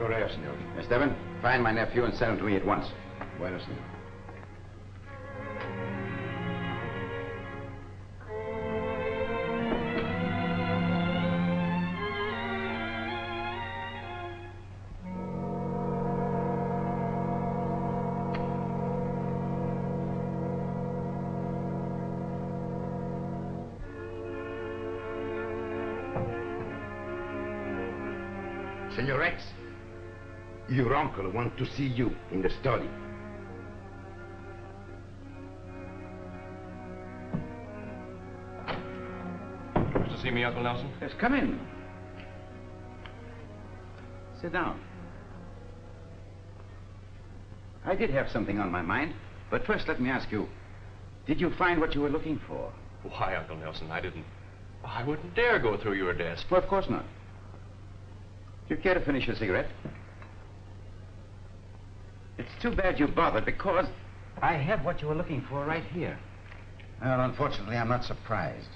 correo, senor. Esteban, find my nephew and send him to me at once. Bueno, senor. Senor Rex, your uncle wants to see you in the study. Wish to see me, Uncle Nelson? Yes, come in. Sit down. I did have something on my mind, but first let me ask you, did you find what you were looking for? Why, Uncle Nelson, I wouldn't dare go through your desk. Well, of course not. Do you care to finish your cigarette? It's too bad you bothered, because I have what you were looking for right here. Well, unfortunately, I'm not surprised.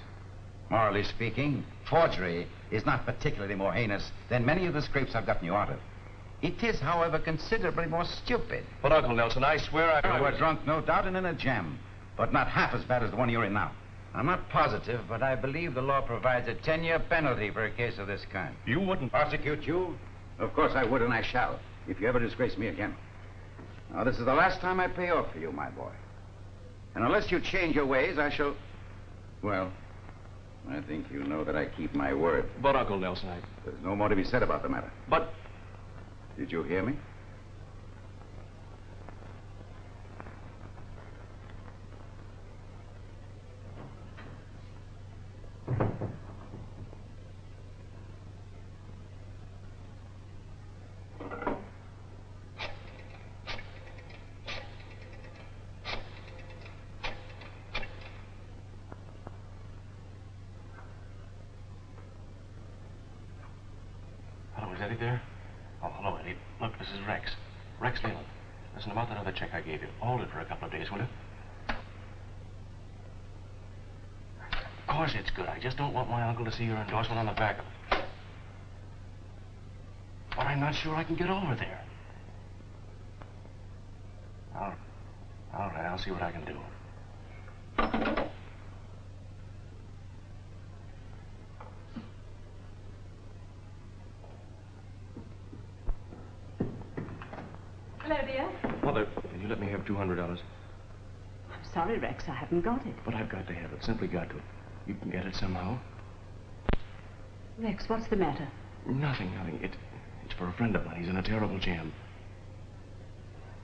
Morally speaking, forgery is not particularly more heinous than many of the scrapes I've gotten you out of. It is, however, considerably more stupid. But, Uncle Nelson, I swear You were drunk, no doubt, and in a jam, but not half as bad as the one you're in now. I'm not positive, but I believe the law provides a 10-year penalty for a case of this kind. You wouldn't prosecute you? Of course I would, and I shall, if you ever disgrace me again. Now, this is the last time I pay off for you, my boy. And unless you change your ways, I shall... Well, I think you know that I keep my word. But, Uncle Nelson, There's no more to be said about the matter. But... Did you hear me? Hello, is Eddie there? Oh, hello, Eddie. Look, this is Rex. Rex Leland. Listen, about that other check I gave you. Hold it for a couple of days, will you? Of course it's good. I just don't want my uncle to see your endorsement on the back of it. But I'm not sure I can get over there. All right, I'll see what I can do. Hello, dear. Mother, will you let me have $200? I'm sorry, Rex, I haven't got it. But I've got to have it. Simply got to. You can get it somehow? Rex, what's the matter? Nothing. It's for a friend of mine. He's in a terrible jam.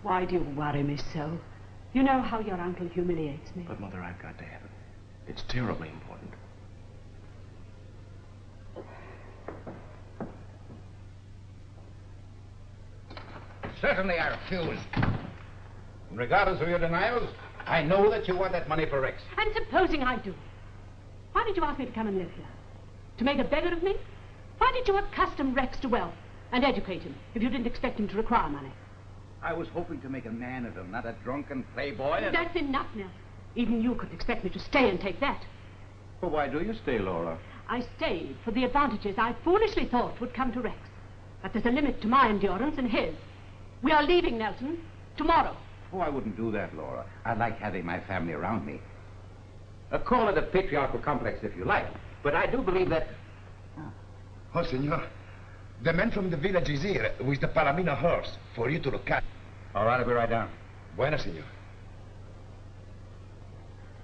Why do you worry me so? You know how your uncle humiliates me. But, Mother, I've got to have it. It's terribly important. Certainly I refuse. And regardless of your denials, I know that you want that money for Rex. And supposing I do? Why did you ask me to come and live here? To make a beggar of me? Why did you accustom Rex to wealth and educate him if you didn't expect him to require money? I was hoping to make a man of him, not a drunken playboy. That's enough, Nell. Even you couldn't expect me to stay and take that. Well, why do you stay, Laura? I stayed for the advantages I foolishly thought would come to Rex. But there's a limit to my endurance and his. We are leaving, Nelson, tomorrow. Oh, I wouldn't do that, Laura. I like having my family around me. Call it a patriarchal complex if you like, but I do believe that... Oh, senor. The man from the village is here with the Palamina horse for you to look at. All right, I'll be right down. Bueno, senor.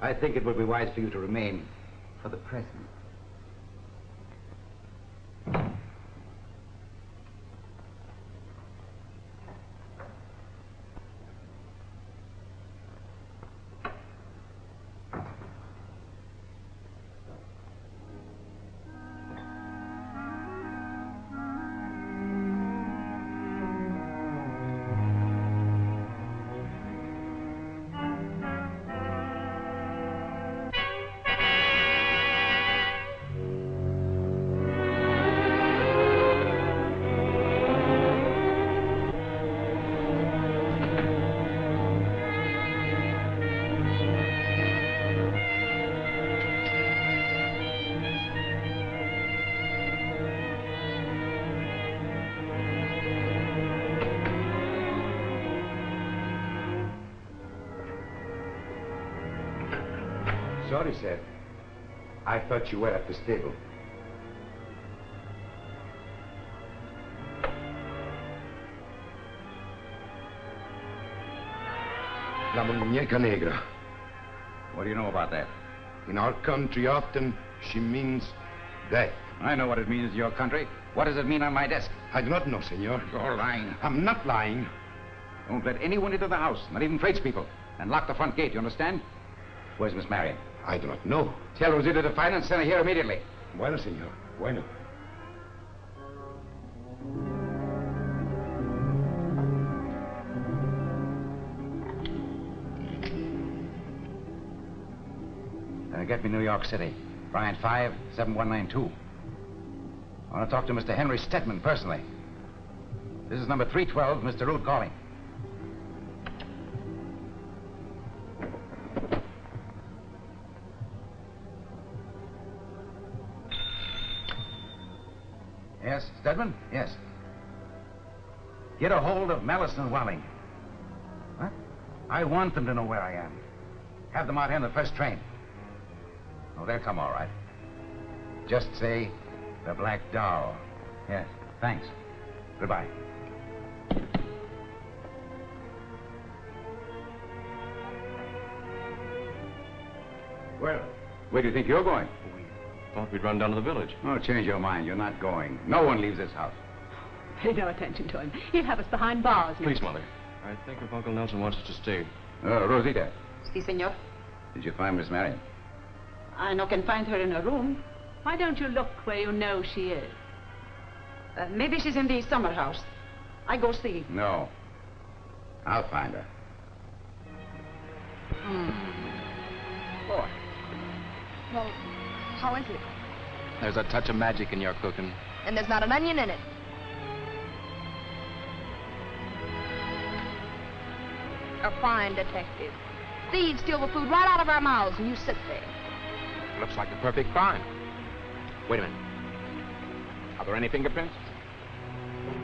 I think it would be wise for you to remain for the present. sorry, sir. I thought you were at the stable. La muñeca negra. What do you know about that? In our country, often, she means death. I know what it means in your country. What does it mean on my desk? I do not know, senor. You're lying. I'm not lying. Don't let anyone into the house, not even tradespeople. And lock the front gate, you understand? Where's Miss Marian? I do not know. Tell Rosita to find and send her here immediately. Bueno, senor. Bueno. Get me New York City. Bryant 5, 7192. I want to talk to Mr. Henry Stedman personally. This is number 312, Mr. Rood calling. Yes, Stedman? Yes. Get a hold of Malice and Walling. What? I want them to know where I am. Have them out here on the first train. Oh, they'll come all right. Just say the Black Doll. Yes, thanks. Goodbye. Well, where do you think you're going? Thought we'd run down to the village. Oh, change your mind. You're not going. No one leaves this house. Pay no attention to him. He'll have us behind bars. Please, Mother. I think if Uncle Nelson wants us to stay. Rosita, Si, senor. did you find Miss Marian? I no can find her in her room. Why don't you look where you know she is? Maybe she's in the summer house. I go see. No. I'll find her. Boy. Well, how is it? There's a touch of magic in your cooking. And there's not an onion in it. A fine detective. Thieves steal the food right out of our mouths, and you sit there. Looks like a perfect crime. Wait a minute. Are there any fingerprints?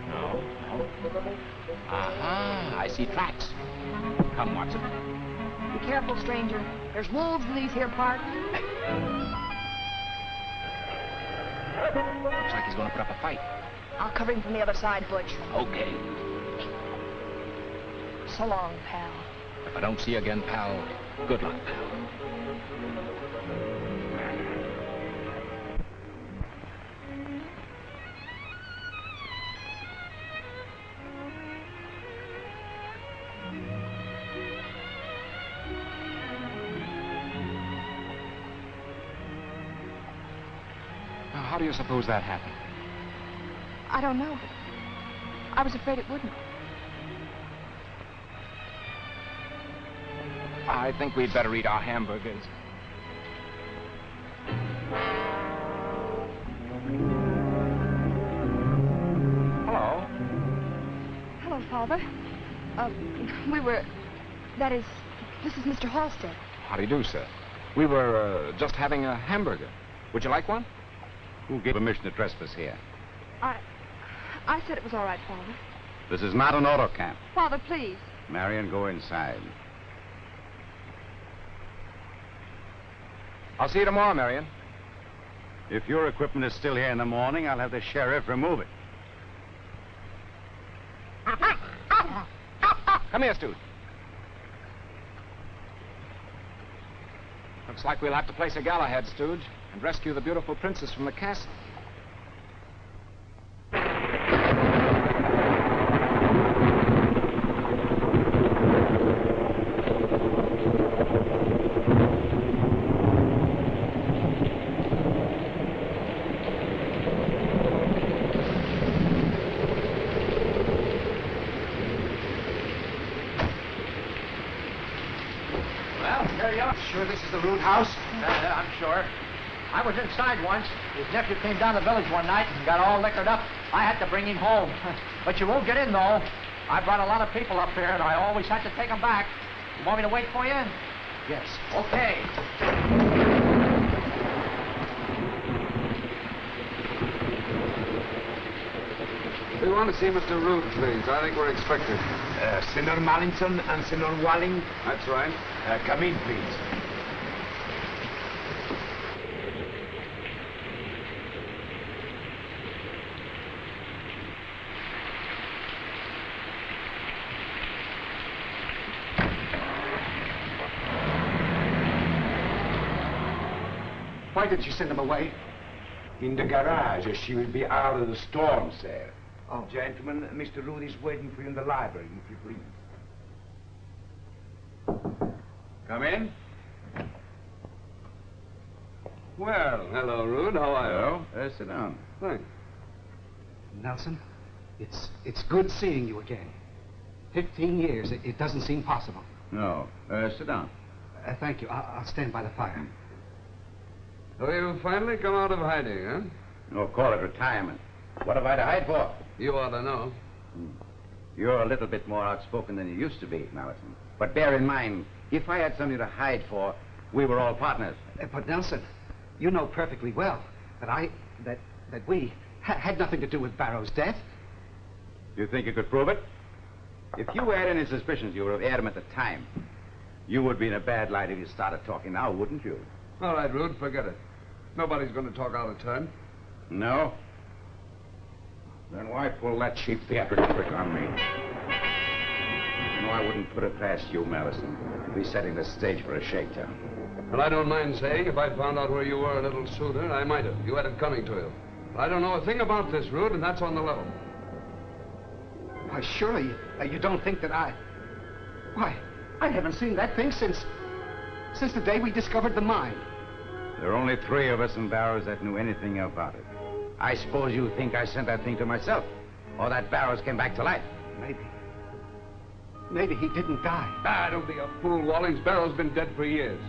No. Aha, I see tracks. Come, Watson. Be careful, stranger. There's wolves in these here parts. Looks like he's going to put up a fight. I'll cover him from the other side, Butch. Okay. So long, pal. If I don't see you again, pal, good luck, pal. Now, how do you suppose that happened? I don't know. I was afraid it wouldn't. I think we'd better eat our hamburgers. Hello. Hello, Father. That is, this is Mr. Halstead. How do you do, sir? We were just having a hamburger. Would you like one? Who gave permission to trespass here? I said it was all right, Father. This is not an auto camp. Father, please. Marian, go inside. I'll see you tomorrow, Marian. If your equipment is still here in the morning, I'll have the sheriff remove it. Come here, Stooge. Looks like we'll have to place a Galahad, Stooge, and rescue the beautiful princess from the castle. Sure this is the Rood house? I'm sure. I was inside once. His nephew came down the village one night and got all liquored up. I had to bring him home. But you won't get in, though. I brought a lot of people up here, and I always had to take them back. You want me to wait for you? Yes. Okay. We want to see Mr. Rood, please. I think we're expected. Senor Mallinson and Senor Walling, That's right. come in, please. Why did she send him away? In the garage, she will be out of the storm, sir. Oh. Gentlemen, Mr. Rood is waiting for you in the library, if you please. Come in. Well, hello, Rood. How are you? Hello. Sit down. Thanks. Nelson, it's good seeing you again. 15 years. It doesn't seem possible. No. Sit down. Thank you. I'll stand by the fire. So you finally come out of hiding, huh? No, call it retirement. What have I to hide for? You ought to know. You're a little bit more outspoken than you used to be, Marian. But bear in mind, if I had something to hide for, we were all partners. But Nelson, you know perfectly well that that we had nothing to do with Barrow's death. You think you could prove it? If you had any suspicions, you would have aired them at the time. You would be in a bad light if you started talking now, wouldn't you? All right, Rood, forget it. Nobody's going to talk out of turn. No? Then why pull that cheap theatrical trick on me? You know, I wouldn't put it past you, Marian, to be setting the stage for a shakedown. Well, I don't mind saying, if I'd found out where you were a little sooner, I might have. You had it coming to you. But I don't know a thing about this, Rood, and that's on the level. Why, surely you don't think that Why, I haven't seen that thing since the day we discovered the mine. There are only 3 of us in Barrows that knew anything about it. I suppose you think I sent that thing to myself, or that Barrows came back to life. Maybe he didn't die. Don't be a fool, Wallings. Barrow's been dead for years.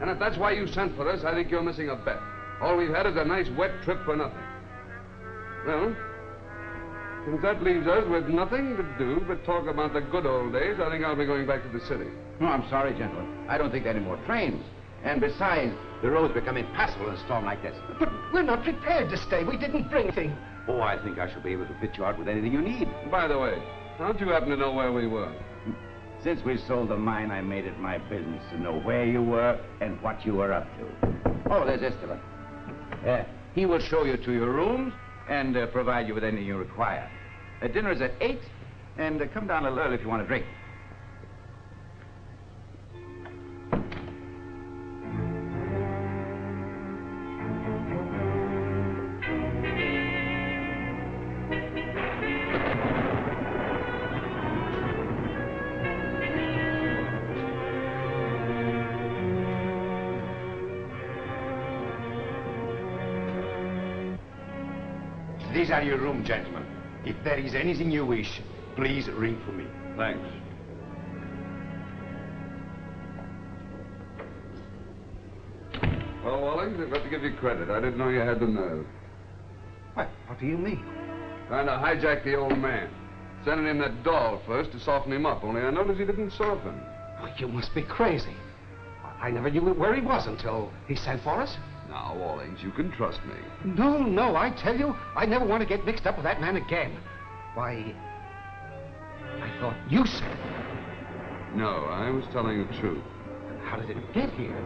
And if that's why you sent for us, I think you're missing a bet. All we've had is a nice wet trip for nothing. Well, since that leaves us with nothing to do but talk about the good old days, I think I'll be going back to the city. No, I'm sorry, gentlemen. I don't think there are any more trains. And besides, the roads become impassable in a storm like this. But we're not prepared to stay. We didn't bring anything. Oh, I think I shall be able to fit you out with anything you need. By the way, how'd you happen to know where we were? Since we sold the mine, I made it my business to know where you were and what you were up to. Oh, there's Esteban. He will show you to your rooms and provide you with anything you require. Dinner is at 8, and come down a little early if you want a drink. These are your rooms, gentlemen. If there is anything you wish, please ring for me. Thanks. Well, Wallings, I've got to give you credit. I didn't know you had the nerve. What do you mean? Trying to hijack the old man. Sending him that doll first to soften him up, only I noticed he didn't soften. Oh, you must be crazy. I never knew where he was until he sent for us. Now, Wallings, you can trust me. No, I tell you, I never want to get mixed up with that man again. Why, I thought you said it. No, I was telling the truth. How did it get here?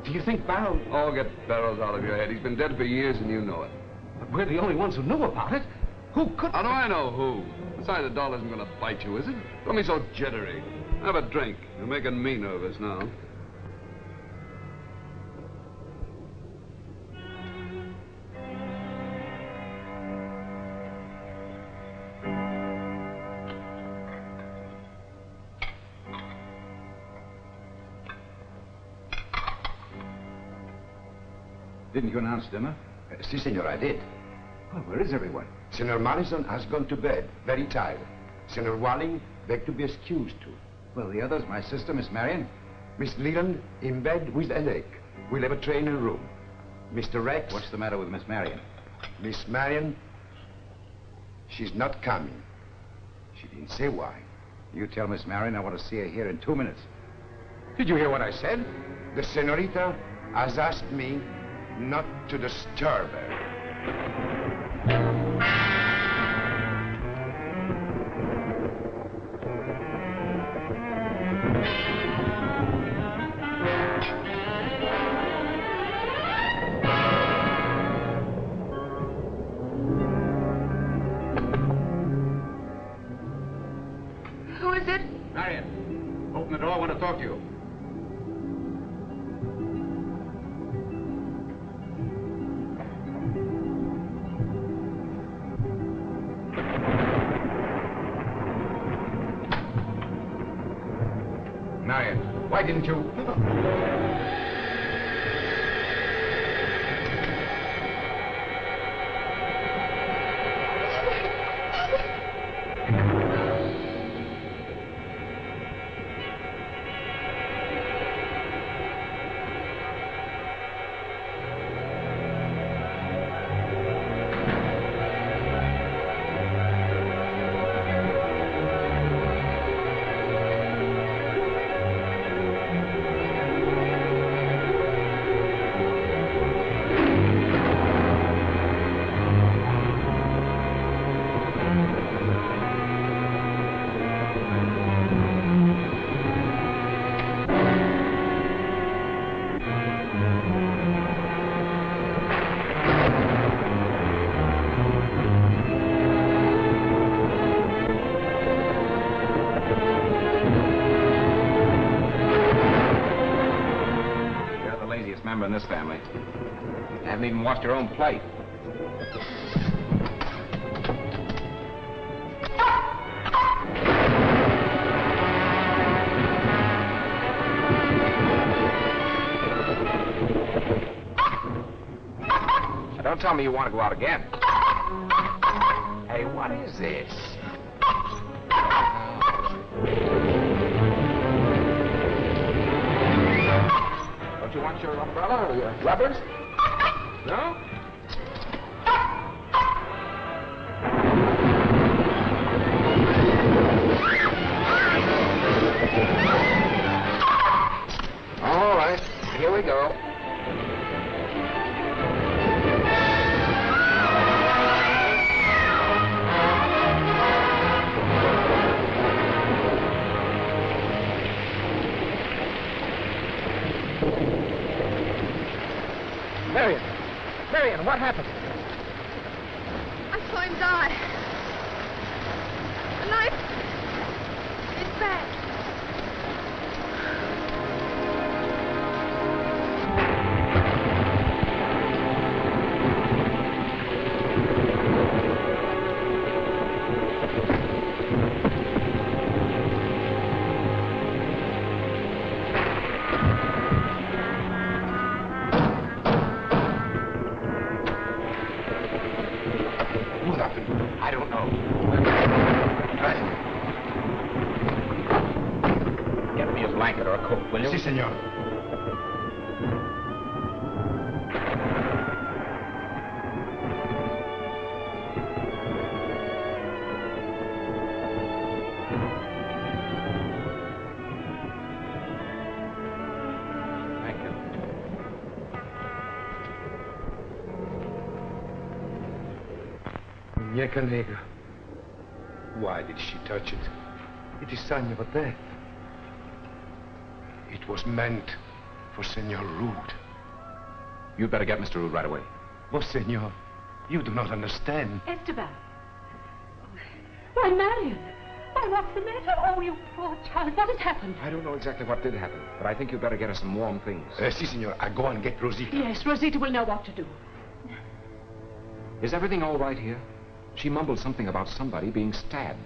Do you think Barrow... Oh, get Barrows out of your head. He's been dead for years and you know it. But we're the only ones who knew about it. Who could... How do I know who? Besides, the doll isn't going to bite you, is it? Don't be so jittery. Have a drink. You're making me nervous now. Didn't you announce dinner? Si, senor, I did. Well, where is everyone? Senor Morrison has gone to bed, very tired. Senor Walling begged to be excused too. Well, the others, my sister, Miss Marian. Miss Leland in bed with a headache. We'll have a train in room. Mr. Rex... What's the matter with Miss Marian? Miss Marian, she's not coming. She didn't say why. You tell Miss Marian I want to see her here in 2 minutes. Did you hear what I said? The senorita has asked me not to disturb her. Who is it? Marian, open the door. I want to talk to you. didn't you? In this family. You haven't even washed your own plate. Now, don't tell me you want to go out again. Hey, what is this? You want your umbrella or your rubbers? No? All right, here we go. Marian, what happened? I saw him die. The knife. It's back. Si, senor. Thank you. Nieka negra. Why did she touch it? It is sign of a death. It was meant for Senor Rood. You'd better get Mr. Rood right away. Oh, senor, you do not understand. Esteban. Why, Marian. Why, what's the matter? Oh, you poor child. What has happened? I don't know exactly what did happen, but I think you'd better get us some warm things. Si, senor. I go and get Rosita. Yes, Rosita will know what to do. Is everything all right here? She mumbled something about somebody being stabbed.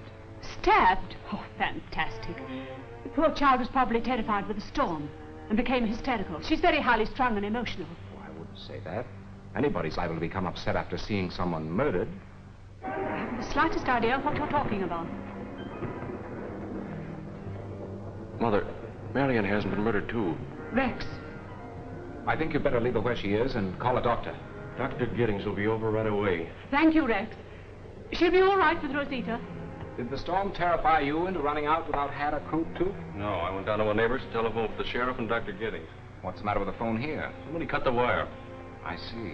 Stabbed? Oh, fantastic. The poor child was probably terrified with the storm and became hysterical. She's very highly strung and emotional. Oh, I wouldn't say that. Anybody's liable to become upset after seeing someone murdered. I haven't the slightest idea of what you're talking about. Mother, Marian hasn't been murdered, too. Rex. I think you'd better leave her where she is and call a doctor. Dr. Giddings will be over right away. Thank you, Rex. She'll be all right with Rosita. Did the storm terrify you into running out without hat or coat, too? No, I went down to a neighbor's to telephone for the sheriff and Dr. Giddings. What's the matter with the phone here? Somebody cut the wire. I see.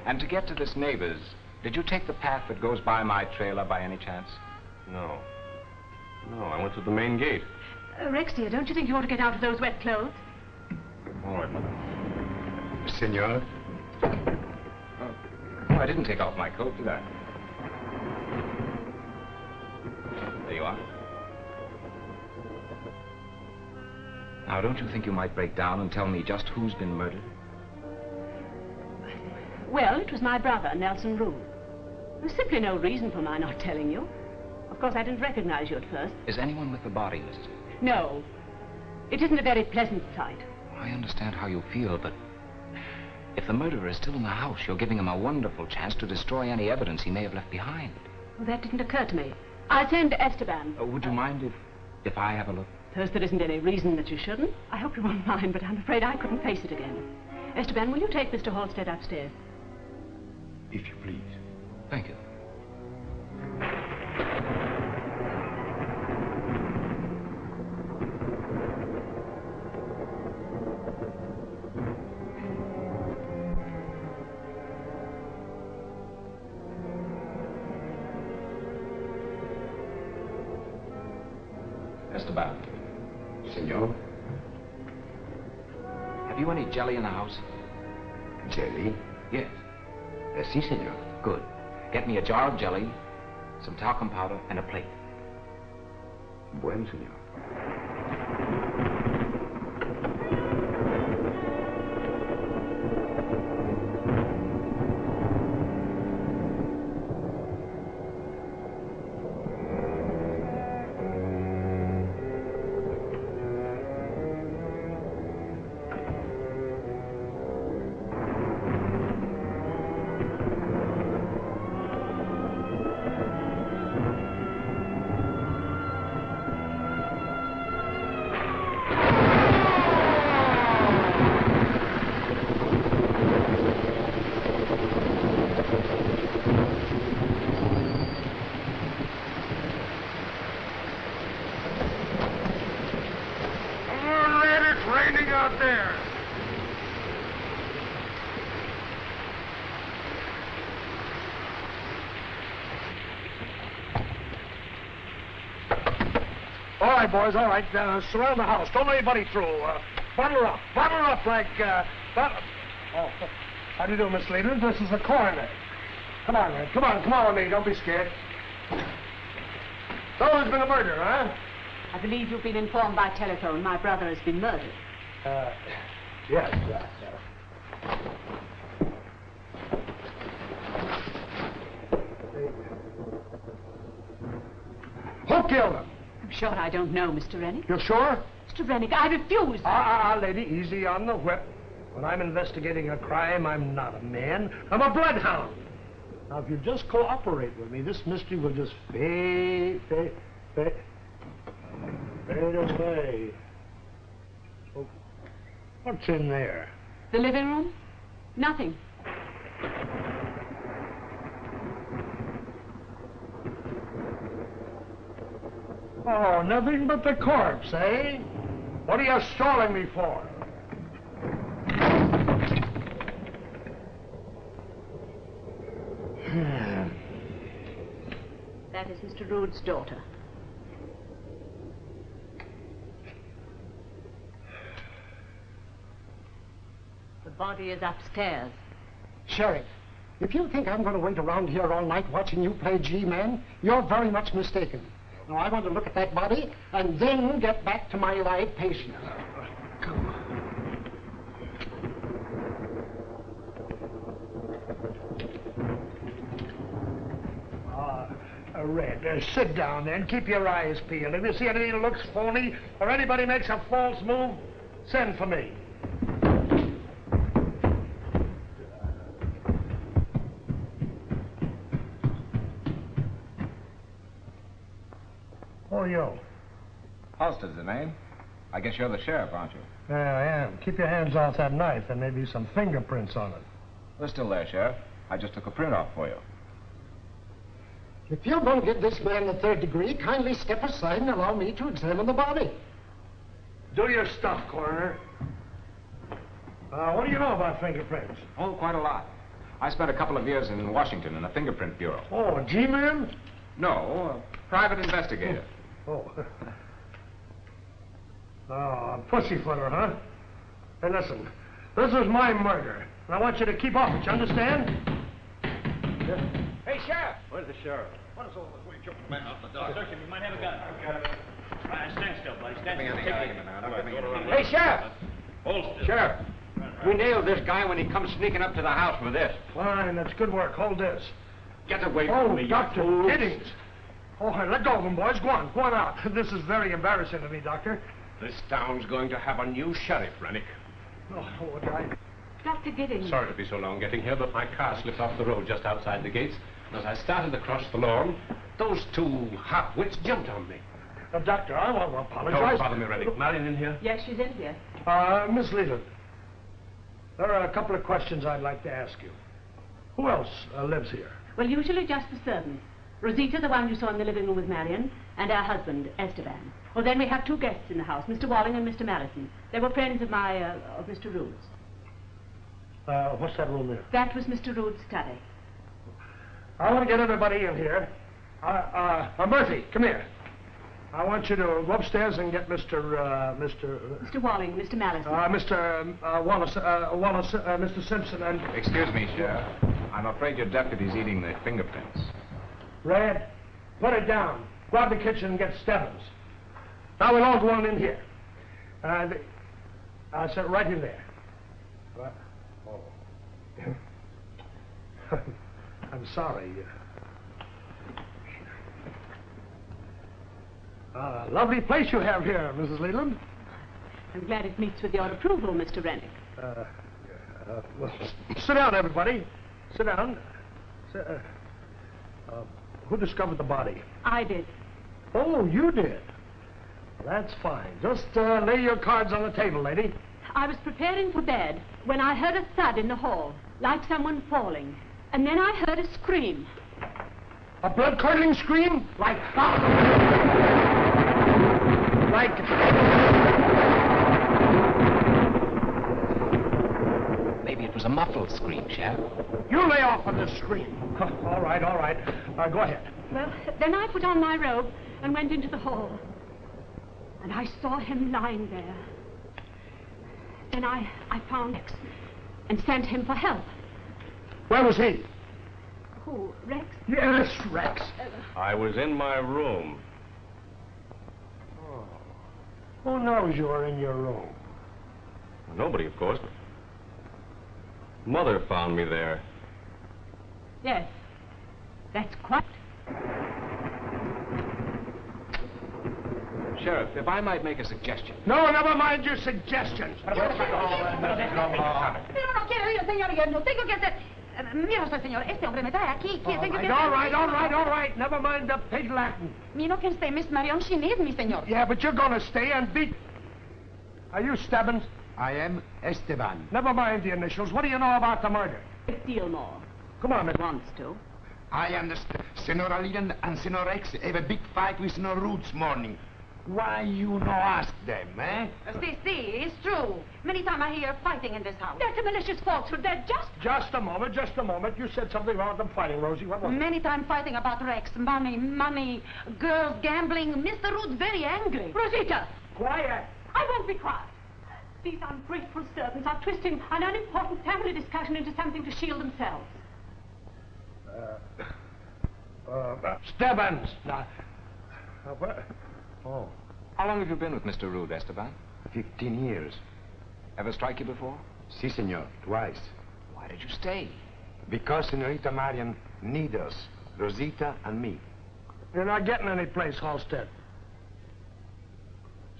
And to get to this neighbor's, did you take the path that goes by my trailer by any chance? No. No, I went through the main gate. Rex, dear, don't you think you ought to get out of those wet clothes? All right, Mother. Senor? Oh, I didn't take off my coat, did I? There you are. Now, don't you think you might break down and tell me just who's been murdered? Well, it was my brother, Nelson Rood. There's simply no reason for my not telling you. Of course, I didn't recognize you at first. Is anyone with the body, Mrs. No. It isn't a very pleasant sight. I understand how you feel, but if the murderer is still in the house, you're giving him a wonderful chance to destroy any evidence he may have left behind. Well, that didn't occur to me. I'll send Esteban. Would you mind if I have a look? Suppose there isn't any reason that you shouldn't. I hope you won't mind, but I'm afraid I couldn't face it again. Esteban, will you take Mr. Halstead upstairs? If you please. Thank you. Esteban. Senor? Have you any jelly in the house? Jelly? Yes. Si, senor. Good. Get me a jar of jelly, some talcum powder, and a plate. Bueno, senor. All right, boys, all right. Surround the house. Don't let anybody through. Bundle up. Bundle up like, Oh, how do you do, Miss Leader? This is the coroner. Come on, man. Come on with me. Don't be scared. So there's been a murder, huh? I believe you've been informed by telephone my brother has been murdered. Yes. Who killed him? I'm sure I don't know, Mr. Rennick. You're sure? Mr. Rennick, I refuse. Lady, easy on the whip. When I'm investigating a crime, I'm not a man. I'm a bloodhound. Now, if you just cooperate with me, this mystery will just fade away. Oh, what's in there? The living room? Nothing. Oh, nothing but the corpse, eh? What are you stalling me for? That is Mr. Rood's daughter. The body is upstairs. Sheriff, if you think I'm going to wait around here all night watching you play G-Man, you're very much mistaken. Now, I want to look at that body and then get back to my live patient. Red, sit down then. Keep your eyes peeled. If you see anything that looks phony or anybody makes a false move, send for me. Who are you? Halstead's the name. I guess you're the sheriff, aren't you? Yeah, I am. Keep your hands off that knife. There may be some fingerprints on it. They're still there, Sheriff. I just took a print off for you. If you're going to give this man the third degree, kindly step aside and allow me to examine the body. Do your stuff, coroner. What do you know about fingerprints? Oh, quite a lot. I spent a couple of years in Washington in the fingerprint bureau. Oh, a G-man? No, a private investigator. Oh. Oh, pussyfooter, huh? Hey, listen. This is my murder, and I want you to keep off it, you understand? Yeah. Hey, Sheriff! Where's the sheriff? What is all this? Where you jumping back out the door? Search him. You might have a gun. I've got it. All right, stand still, buddy. Stand still. Hey, Sheriff! Hold still. Sheriff, we nailed this guy when he comes sneaking up to the house with this. Fine, that's good work. Hold this. Get away from me, Dr. you Giddings. Oh, let go of him, boys. Go on out. This is very embarrassing to me, Doctor. This town's going to have a new sheriff, Rennick. Oh, would I? Dr. Giddings. Sorry to be so long getting here, but my car slipped off the road just outside the gates. And as I started across the lawn, those two half-wits jumped on me. Doctor, I want to apologize. Don't bother me, Rennick. Marian in here? Yes, she's in here. Miss Leland, there are a couple of questions I'd like to ask you. Who else lives here? Well, usually just the servants. Rosita, the one you saw in the living room with Marian, and her husband, Esteban. Well, then we have two guests in the house, Mr. Walling and Mr. Malison. They were friends of Mr. Rood's. What's that room there? That was Mr. Rood's study. I want to get everybody in here. Murphy, come here. I want you to go upstairs and get Mr. Walling, Mr. Malison. Wallace, Mr. Simpson, and... Excuse me, Sheriff. I'm afraid your deputy's eating the fingerprints. Red, put it down. Go out to the kitchen and get Stebbins. Now we'll all go on in here. I'll sit right in there. I'm sorry. Lovely place you have here, Mrs. Leland. I'm glad it meets with your approval, Mr. Rennick. Well, sit down, everybody. Sit down. Who discovered the body? I did. Oh, you did? Well, that's fine. Just lay your cards on the table, lady. I was preparing for bed when I heard a thud in the hall, like someone falling. And then I heard a scream. A blood-curdling scream? Like... Maybe it was a muffled scream, Sheriff. You lay off on this scream. All right. Go ahead. Well, then I put on my robe and went into the hall. And I saw him lying there. Then I found Rex and sent him for help. Where was he? Who, Rex? Yes, Rex. I was in my room. Who knows you were in your room? Nobody, of course, but Mother found me there. Yes, that's quite... Sheriff, if I might make a suggestion. No, never mind your suggestions. No, quiero ir, señor, yo no tengo que hacer... Mira usted, señor, este hombre me trae aquí. All right. Never mind the pig Latin. Me no can stay, Miss Marion. She needs me, señor. Yeah, but you're going to stay and beat... Are you Stebbins? I am Esteban. Never mind the initials. What do you know about the murder? A deal more. Come on, Miss... Wants to. I understand. Senora Leland and Senor Rex have a big fight with Senor Rood this morning. Why you no ask them, eh? See, it's true. Many times I hear fighting in this house. That's a malicious falsehood. They're just... Just a moment. You said something about them fighting, Rosie. What was it? Many times fighting about Rex. Money, girls, gambling. Mr. Rood's very angry. Rosita! Quiet. I won't be quiet. These ungrateful servants are twisting an unimportant family discussion into something to shield themselves. Stebbins. What? Oh. How long have you been with Mr. Rood, Esteban? 15 years. Ever strike you before? Si, senor. Twice. Why did you stay? Because Senorita Marian needs us. Rosita and me. You're not getting any place, Halstead.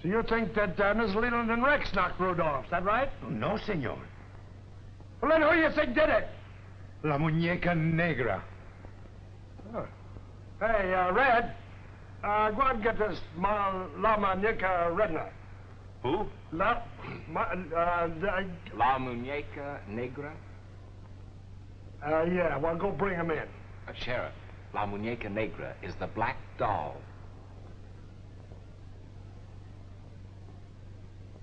So you think that Miss Leland and Rex knocked Rood off, is that right? No, senor. Well, then who do you think did it? La muñeca negra. Oh. Hey, Red, go and get this La Muñeca Redna. Who? La Muñeca Negra? Yeah, well, go bring him in. Sheriff, La Muñeca Negra is the black doll.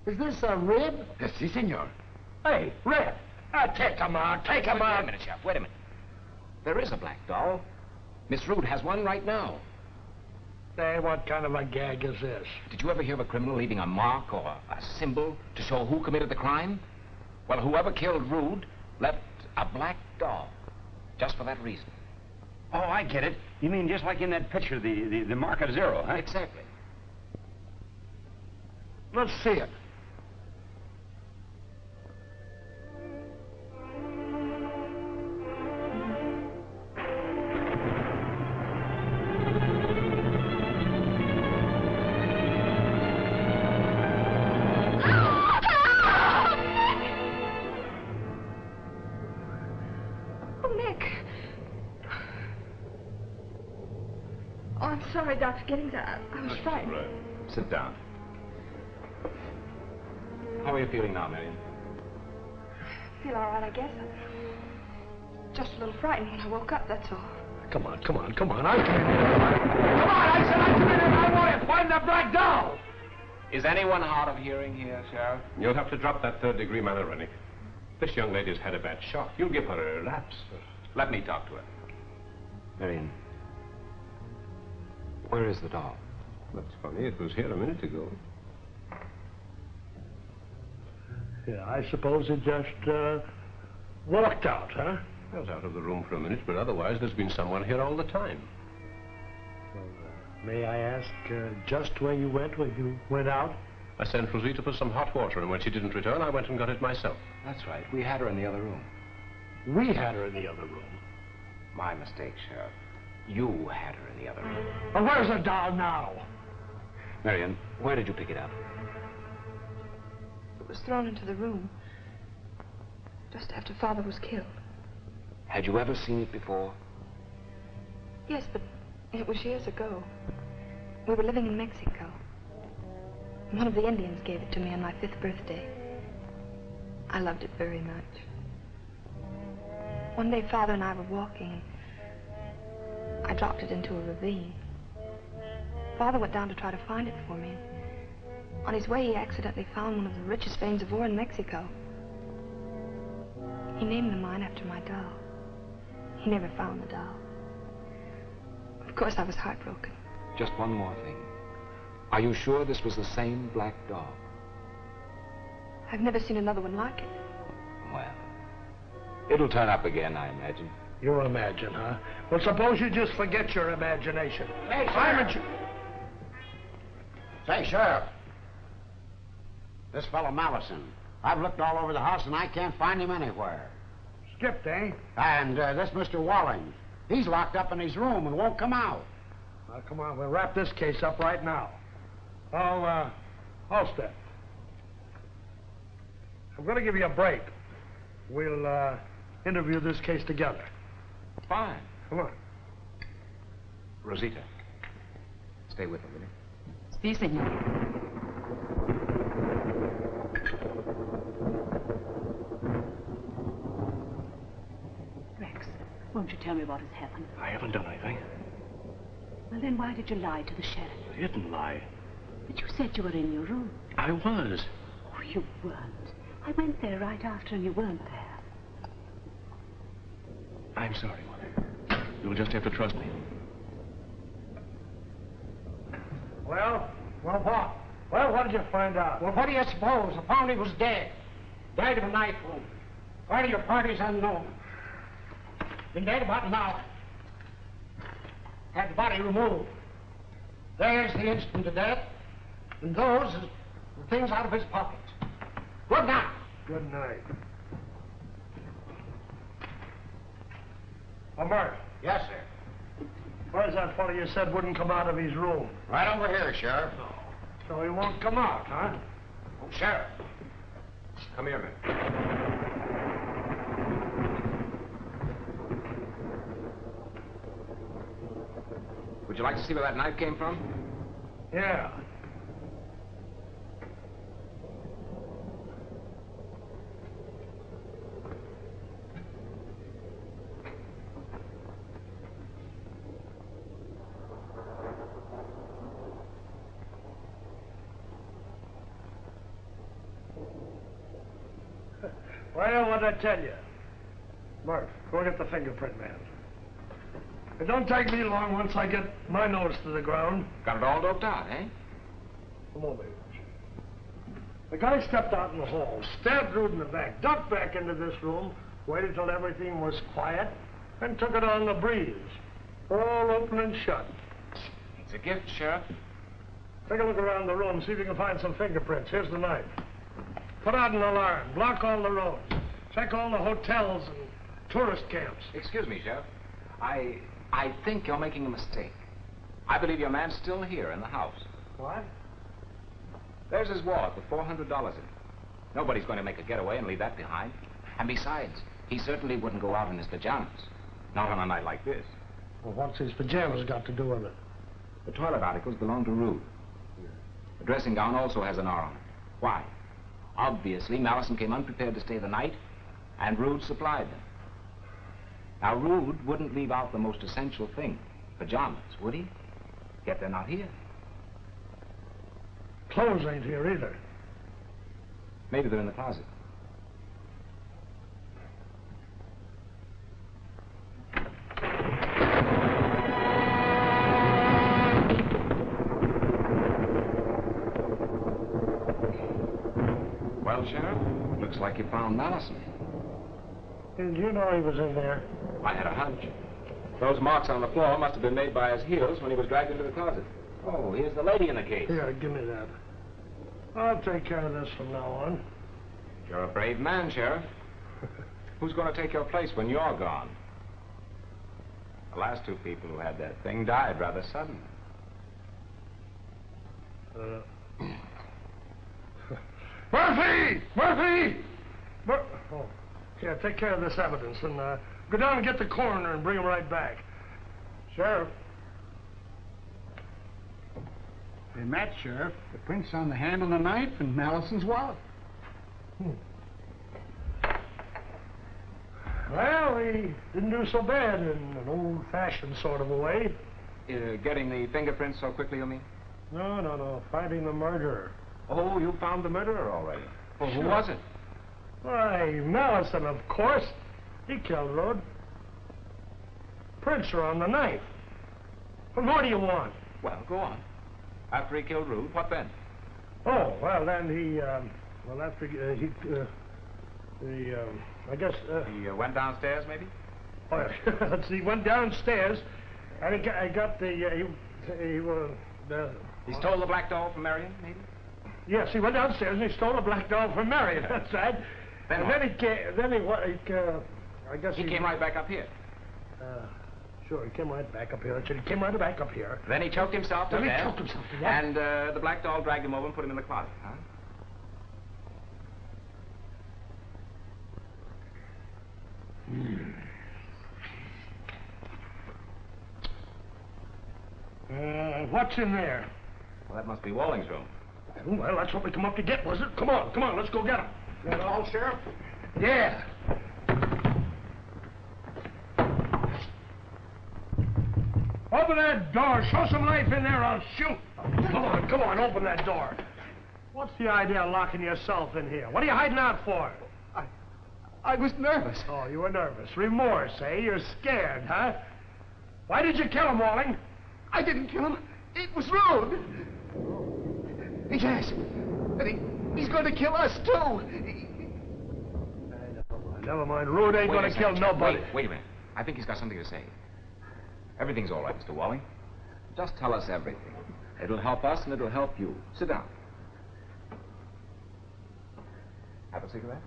Is this a rib? Si, senor. Hey, Red, take him out. Wait a minute, Sheriff, wait a minute. There is a black doll. Miss Rood has one right now. Hey, what kind of a gag is this? Did you ever hear of a criminal leaving a mark or a symbol to show who committed the crime? Well, whoever killed Rood left a black doll, just for that reason. Oh, I get it. You mean just like in that picture, the mark of zero, huh? Exactly. Let's see it. I'm sorry, Doctor. Getting that. I was frightened. Right. Sit down. How are you feeling now, Marian? I feel all right, I guess. Just a little frightened when I woke up, that's all. Come on. I come on, I said I come in and I want to find that black doll. Is anyone hard of hearing here, Sheriff? You'll have to drop that third-degree manner, Rennie. This young lady's had a bad shock. You'll give her a relapse. Let me talk to her. Marian, where is the doll? That's funny. It was here a minute ago. Yeah, I suppose it just walked out, huh? I was out of the room for a minute, but otherwise there's been someone here all the time. Well, may I ask just where you went when you went out? I sent Rosita for some hot water, and when she didn't return, I went and got it myself. That's right. We had her in the other room. We had her in the other room. My mistake, Sheriff. You had her in the other room. Well, where's the doll now? Marian, where did you pick it up? It was thrown into the room just after Father was killed. Had you ever seen it before? Yes, but it was years ago. We were living in Mexico. One of the Indians gave it to me on my 5th birthday. I loved it very much. One day, Father and I were walking. I dropped it into a ravine. Father went down to try to find it for me. On his way, he accidentally found one of the richest veins of ore in Mexico. He named the mine after my doll. He never found the doll. Of course, I was heartbroken. Just one more thing. Are you sure this was the same black dog? I've never seen another one like it. Well, it'll turn up again, I imagine. You imagine, huh? Well, suppose you just forget your imagination. Hey, Simon, Say, Sheriff. This fellow Mallison. I've looked all over the house and I can't find him anywhere. skipped, eh? And this Mr. Walling. He's locked up in his room and won't come out. Now, come on, we'll wrap this case up right now. Halstead. I'm going to give you a break. We'll, interview this case together. Fine. Come on. Rosita, stay with her, will you? Sí, señor. Rex, won't you tell me what has happened? I haven't done anything. Well, then why did you lie to the sheriff? I didn't lie. But you said you were in your room. I was. Oh, you weren't. I went there right after and you weren't there. I'm sorry, Mother. You'll just have to trust me. Well, what? Well, what did you find out? Well, what do you suppose? I found he was dead. Died of a knife wound. Where to your party's unknown. Been dead about an hour. Had the body removed. There's the instrument of death. And those are the things out of his pockets. Good night. Good night. Murph. Yes, sir. Where's that fellow you said wouldn't come out of his room? Right over here, Sheriff. So he won't come out, huh? Oh, Sheriff. Come here, man. Would you like to see where that knife came from? Yeah. Well, what'd I tell you? Murph, go get the fingerprint man. It don't take me long once I get my nose to the ground. Got it all doped out, eh? Come on, baby. The guy stepped out in the hall, stabbed Rood in the back, ducked back into this room, waited till everything was quiet, and took it on the breeze. All open and shut. It's a gift, Sheriff. Take a look around the room, see if you can find some fingerprints. Here's the knife. Put out an alarm, block all the roads, check all the hotels and tourist camps. Excuse me, Sheriff. I think you're making a mistake. I believe your man's still here in the house. What? There's his wallet with $400 in it. Nobody's going to make a getaway and leave that behind. And besides, he certainly wouldn't go out in his pajamas. Not on a night like this. Well, what's his pajamas got to do with it? The toilet articles belong to Rood. The dressing gown also has an R on it. Why? Obviously, Malison came unprepared to stay the night, and Rood supplied them. Now, Rood wouldn't leave out the most essential thing, pajamas, would he? Yet they're not here. Clothes ain't here either. Maybe they're in the closet. Well, Sheriff, looks like you found Malison. Did you know he was in there? I had a hunch. Those marks on the floor must have been made by his heels when he was dragged into the closet. Oh, here's the lady in the case. Here, give me that. I'll take care of this from now on. You're a brave man, Sheriff. Who's going to take your place when you're gone? The last two people who had that thing died rather suddenly. Murphy! Murphy! Oh, yeah, take care of this evidence and go down and get the coroner and bring him right back. Sheriff. They match, Sheriff. The prints on the handle of the knife and Malison's wallet. Well, he didn't do so bad in an old-fashioned sort of a way. Getting the fingerprints so quickly, you mean? No. Finding the murderer. Oh, you found the murderer already. Well, Sure. who was it? Why, Malison, of course. He killed Rood. Prints are on the knife. What more do you want? Well, go on. After he killed Rood, what then? Oh, well, then he, after I guess, He went downstairs, maybe? oh, yeah. He went downstairs, and he got the, He stole the black doll from Marian, maybe? yes, he went downstairs and he stole a black doll from Marian, that's right. Then And what? I guess He came right back up here. Sure, he came right back up here. He came right back up here. Then he choked himself to Then he death. choked himself to death. And the black doll dragged him over and put him in the closet, huh? What's in there? Well, that must be Walling's room. Well, that's what we come up to get, was it? Come on, let's go get him. That all, Sheriff? Yeah. Open that door. Show some life in there, I'll shoot. Come on, open that door. What's the idea of locking yourself in here? What are you hiding out for? I was nervous. Oh, you were nervous. Remorse, eh? You're scared, huh? Why did you kill him, Walling? I didn't kill him. It was Rood. Yes. And he's going to kill us, too. Never mind. Rood ain't going to kill nobody. Wait a minute. I think he's got something to say. Everything's all right, Mr. Walling. Just tell us everything. It'll help us and it'll help you. Sit down. Have a cigarette?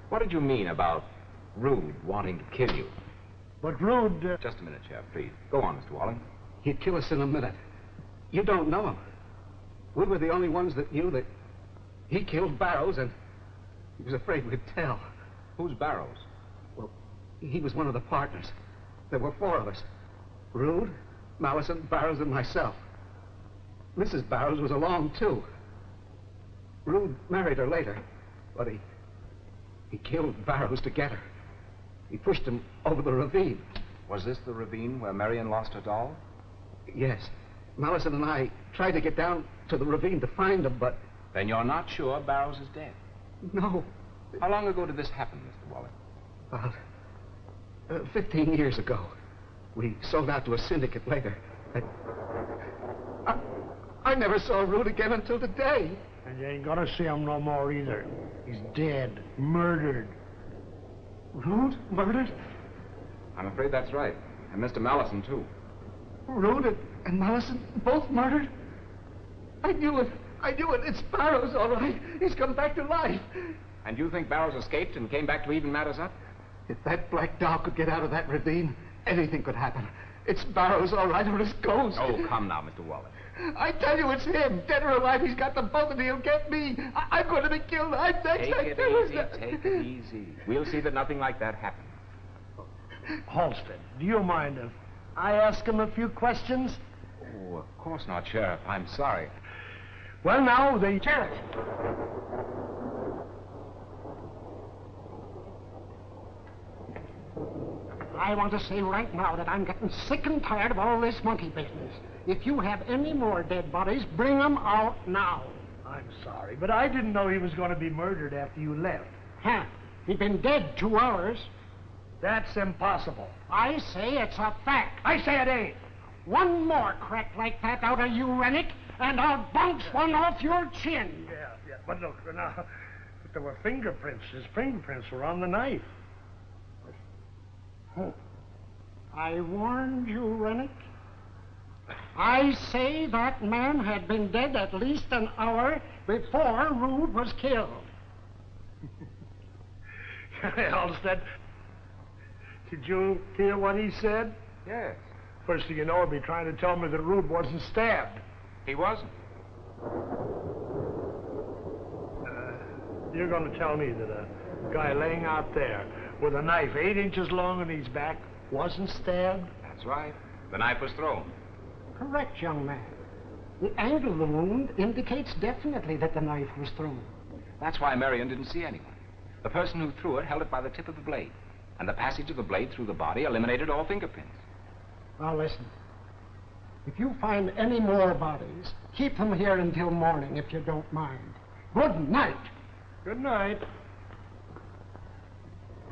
What did you mean about Rood wanting to kill you? But Rood... Just a minute, Sheriff, please. Go on, Mr. Walling. He'd kill us in a minute. You don't know him. We were the only ones that knew that he killed Barrows, and he was afraid we'd tell. Who's Barrows? Well, he was one of the partners. There were four of us. Rood, Malison, Barrows, and myself. Mrs. Barrows was along, too. Rood married her later, but he killed Barrows to get her. He pushed him over the ravine. Was this the ravine where Marian lost her doll? Yes. Malison and I tried to get down to the ravine to find him, but... Then you're not sure Barrows is dead? No. How long ago did this happen, Mr. Walling? About 15 years ago. We sold out to a syndicate later. I never saw Rood again until today. And you ain't gonna see him no more either. He's dead. Murdered. Rood? Murdered? I'm afraid that's right. And Mr. Malison, too. Rood and Malison both murdered? I knew it. It's Barrows, all right. He's come back to life. And you think Barrows escaped and came back to even matters up? If that black dog could get out of that ravine, anything could happen. It's Barrows, all right, or his ghost. Oh, come now, Mr. Walling. I tell you, it's him. Dead or alive, he's got them both, and he'll get me. I'm going to be killed. Take it easy. We'll see that nothing like that happens. Halstead, do you mind if I ask him a few questions? Oh, of course not, Sheriff. I'm sorry. Well, now, the sheriff. I want to say right now that I'm getting sick and tired of all this monkey business. If you have any more dead bodies, bring them out now. I'm sorry, but I didn't know he was going to be murdered after you left. Huh? He's been dead 2 hours. That's impossible. I say it's a fact. I say it ain't. One more crack like that out of you, Rennick, and I'll bounce one off your chin. Yeah, but look, now, but there were fingerprints. His fingerprints were on the knife. I warned you, Rennick. I say that man had been dead at least an hour before Rood was killed. Halstead, did you hear what he said? Yes. First thing you know, he'll be trying to tell me that Rood wasn't stabbed. He wasn't. You're going to tell me that a guy laying out there with a knife 8 inches long on his back wasn't stabbed? That's right. The knife was thrown. Correct, young man. The angle of the wound indicates definitely that the knife was thrown. That's why Marian didn't see anyone. The person who threw it held it by the tip of the blade, and the passage of the blade through the body eliminated all fingerprints. Now listen. If you find any more bodies, keep them here until morning, if you don't mind. Good night. Good night.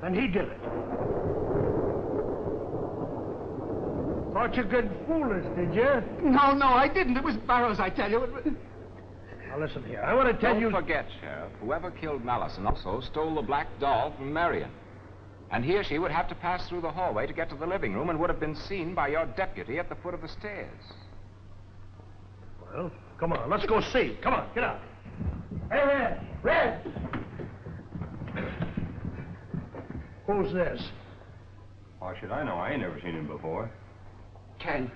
And he did it. Thought you could fool us, did you? No, I didn't. It was Barrows, I tell you. Now listen here. I want to tell you... Don't forget, Sheriff, whoever killed Malison also stole the black doll from Marian. And he or she would have to pass through the hallway to get to the living room and would have been seen by your deputy at the foot of the stairs. Well, come on, let's go see. Come on, get out. Hey, Red! Red! Who's this? How should I know? I ain't never seen him before. Can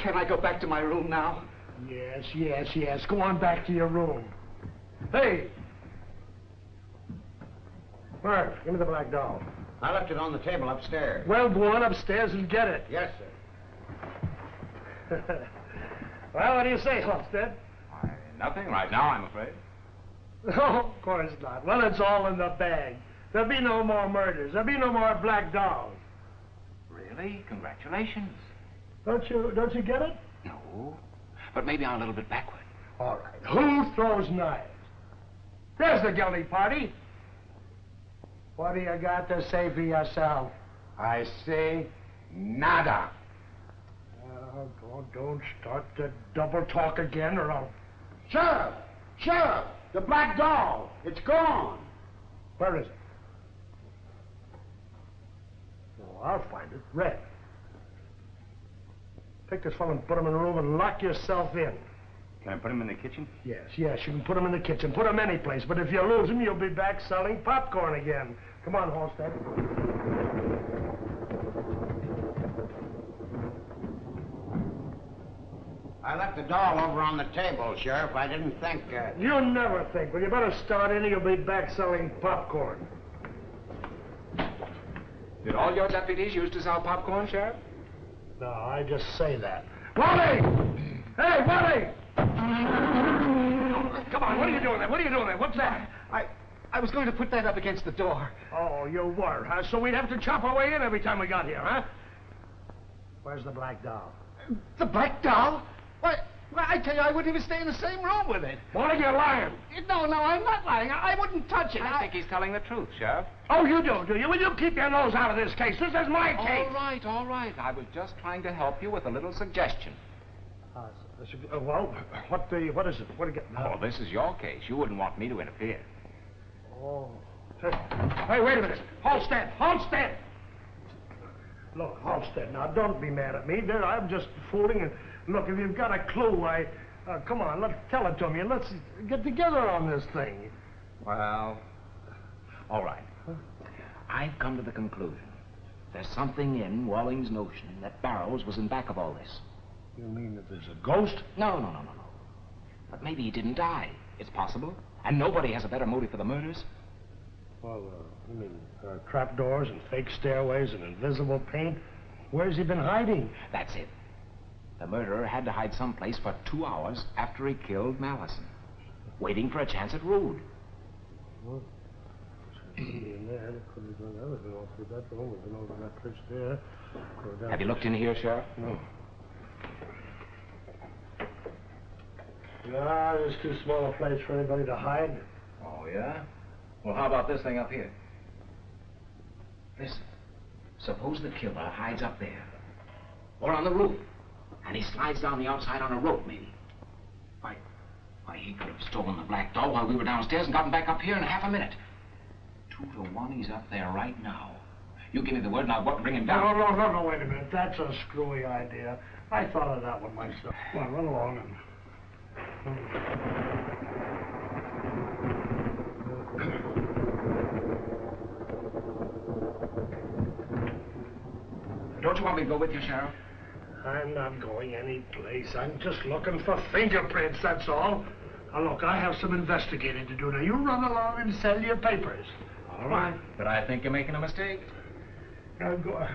I go back to my room now? Yes. Go on back to your room. Hey! Mark, give me the black doll. I left it on the table upstairs. Well, go on upstairs and get it. Yes, sir. Well, what do you say, Halstead? Why, nothing right now, I'm afraid. No, of course not. Well, it's all in the bag. There'll be no more murders. There'll be no more black dolls. Really? Congratulations. Don't you get it? No, but maybe I'm a little bit backward. All right. Who throws knives? There's the guilty party. What do you got to say for yourself? I say nada. Don't start the double talk again, or I'll... Sheriff, the black doll, it's gone. Where is it? Oh, I'll find it. Red. Take this fellow and put him in a room and lock yourself in. Can I put him in the kitchen? Yes, you can put him in the kitchen. Put him any place. But if you lose him, you'll be back selling popcorn again. Come on, Halstead. I left the doll over on the table, Sheriff. I didn't think... You never think. Well, you better start in or you'll be back selling popcorn. Did all your deputies used to sell popcorn, Sheriff? No, I just say that. Wally! Hey, Wally! Come on, what are you doing there? What's that? I was going to put that up against the door. Oh, you were, huh? So we'd have to chop our way in every time we got here, huh? Where's the black doll? The black doll? Why, I tell you, I wouldn't even stay in the same room with it. Wally, you're lying. No, I'm not lying. I wouldn't touch it. I think he's telling the truth, Sheriff. Oh, you do you? Well, you keep your nose out of this case. This is my case. All right. I was just trying to help you with a little suggestion. Well, what is it? What do you get? Oh, this is your case. You wouldn't want me to interfere. Oh. Hey, wait a minute. Halstead! Look, Halstead, now don't be mad at me. I'm just fooling. And look, if you've got a clue, come on, let's tell it to me, and let's get together on this thing. Well, all right. I've come to the conclusion there's something in Walling's notion that Barrows was in back of all this. You mean that there's a ghost? No. But maybe he didn't die. It's possible. And nobody has a better motive for the murders. Well, you mean trapdoors and fake stairways and invisible paint? Where's he been hiding? That's it. The murderer had to hide someplace for 2 hours after he killed Malison, waiting for a chance at Rood. Well, in there. Could have done that. We've been all through that room. We've been over that place there. Have you looked in here, Sheriff? No. No, it's too small a place for anybody to hide. Oh, yeah? Well, how about this thing up here? Listen. Suppose the killer hides up there, or on the roof, and he slides down the outside on a rope, maybe. Why, he could have stolen the black doll while we were downstairs and gotten back up here in half a minute. 2 to 1, he's up there right now. You give me the word and I'll go up and bring him down. No, wait a minute. That's a screwy idea. I thought of that one myself. Come on, run along and... Don't you want me to go with you, Sheriff? I'm not going any place. I'm just looking for fingerprints, that's all. Now, look, I have some investigating to do. Now, you run along and sell your papers. All right. But I think you're making a mistake. Now, go...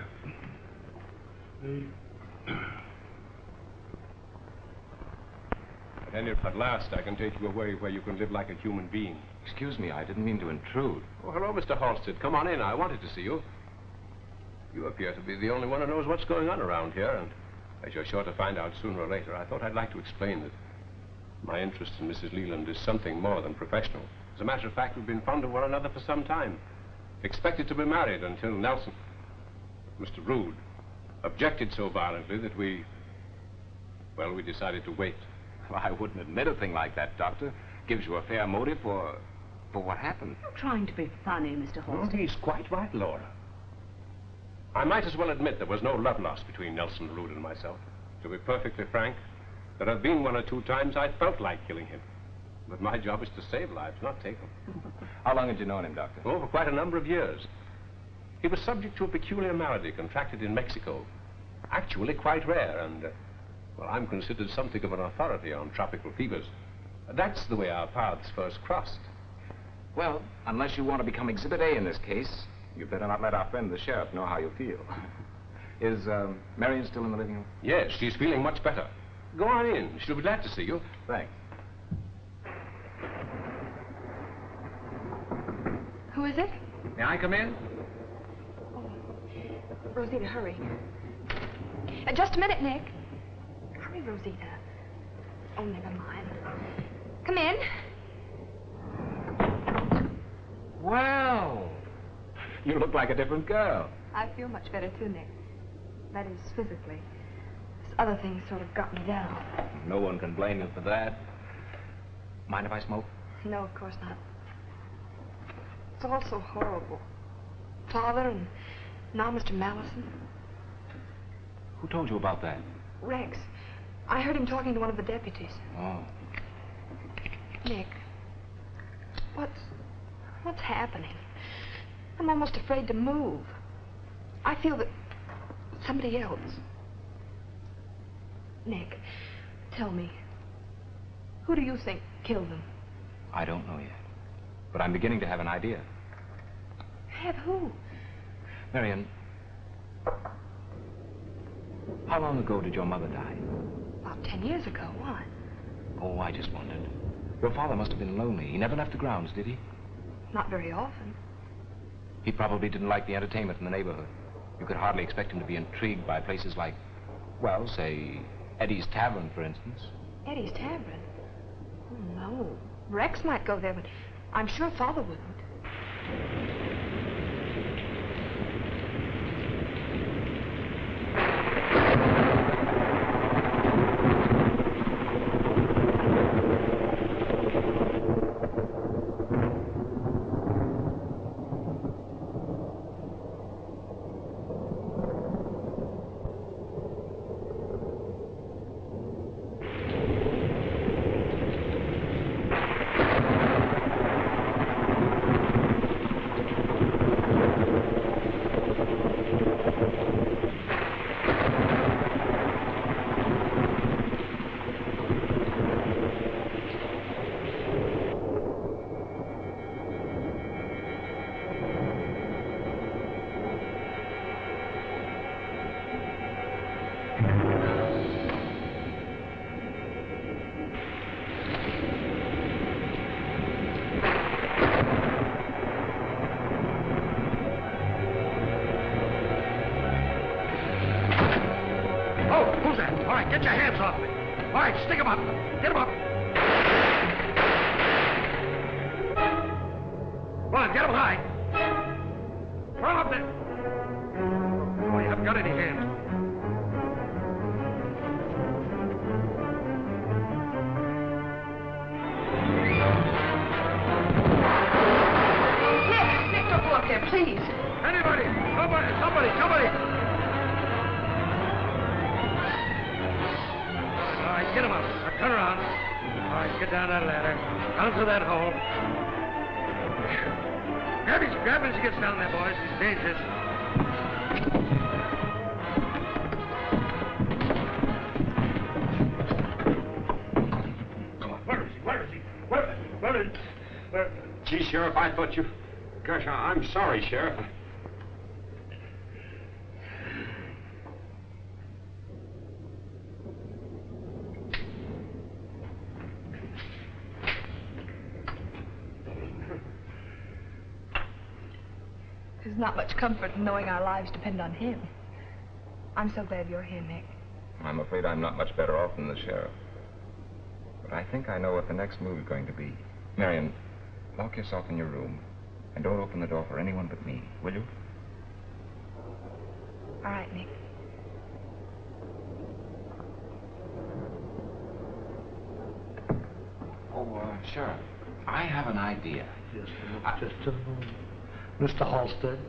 At last, I can take you away where you can live like a human being. Excuse me, I didn't mean to intrude. Oh, hello, Mr. Halstead. Come on in. I wanted to see you. You appear to be the only one who knows what's going on around here, and as you're sure to find out sooner or later, I thought I'd like to explain that my interest in Mrs. Leland is something more than professional. As a matter of fact, we've been fond of one another for some time. Expected to be married until Nelson, Mr. Rood, objected so violently that we decided to wait. Well, I wouldn't admit a thing like that, Doctor. Gives you a fair motive for what happened. You're trying to be funny, Mr. Halstead. He's quite right, Laura. I might as well admit there was no love lost between Nelson Rood and myself. To be perfectly frank, there have been 1 or 2 times I felt like killing him. But my job is to save lives, not take them. How long had you known him, Doctor? Oh, for quite a number of years. He was subject to a peculiar malady contracted in Mexico. Actually quite rare, and, I'm considered something of an authority on tropical fevers. That's the way our paths first crossed. Well, unless you want to become Exhibit A in this case, you better not let our friend the sheriff know how you feel. Is Marian still in the living room? Yes, she's feeling much better. Go on in. She'll be glad to see you. Thanks. Who is it? May I come in? Oh, Rosita, hurry. Just a minute, Nick. Hurry, Rosita. Oh, never mind. Come in. Well, you look like a different girl. I feel much better, too, Nick. That is, physically. This other thing sort of got me down. No one can blame you for that. Mind if I smoke? No, of course not. It's all so horrible. Father and now Mr. Malison. Who told you about that? Rex. I heard him talking to one of the deputies. Oh. Nick, what's happening? I'm almost afraid to move. I feel that somebody else... Nick, tell me, who do you think killed them? I don't know yet, but I'm beginning to have an idea. Have who? Marian, how long ago did your mother die? About 10 years ago. Why? Oh, I just wondered. Your father must have been lonely. He never left the grounds, did he? Not very often. He probably didn't like the entertainment in the neighborhood. You could hardly expect him to be intrigued by places like, well, say, Eddie's Tavern, for instance. Eddie's Tavern? Oh, no. Rex might go there, but I'm sure Father wouldn't. Who's that? All right, get your hands off me. All right, stick 'em up. Get 'em up. Come on, get 'em high. Throw 'em up there. Oh, you haven't got any hands. Nick, don't go up there, please. Anybody! Somebody! All right, get him up. Now, turn around. All right, get down that ladder. Down through that hole. Grab him as he gets down there, boys. He's dangerous. Come on, where is he? Where? Gee, Sheriff, I thought you... Gosh, I'm sorry, Sheriff. There's not much comfort in knowing our lives depend on him. I'm so glad you're here, Nick. I'm afraid I'm not much better off than the sheriff. But I think I know what the next move is going to be. Marian, lock yourself in your room and don't open the door for anyone but me, will you? All right, Nick. Oh, Sheriff, I have an idea. Yes, just a moment. Mr. Halstead,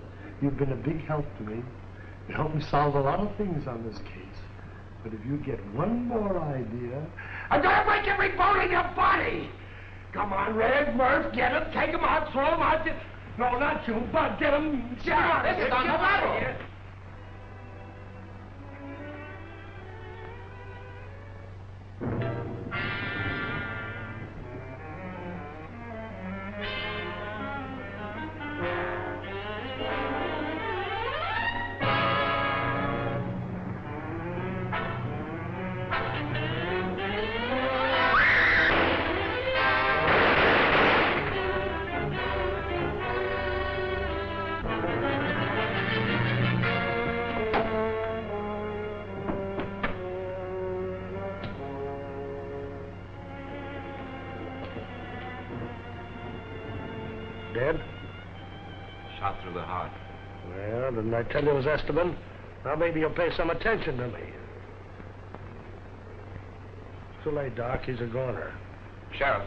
you've been a big help to me. You helped me solve a lot of things on this case. But if you get one more idea, I'm gonna break every bone in your body! Come on, Red, Murph, get him, take him out, throw him out. No, not you, Bud, get him. Sheriff, this is on the level. Dead? Shot through the heart. Well, didn't I tell you it was Esteban? Now maybe you'll pay some attention to me. Too late, Doc. He's a goner. Sheriff.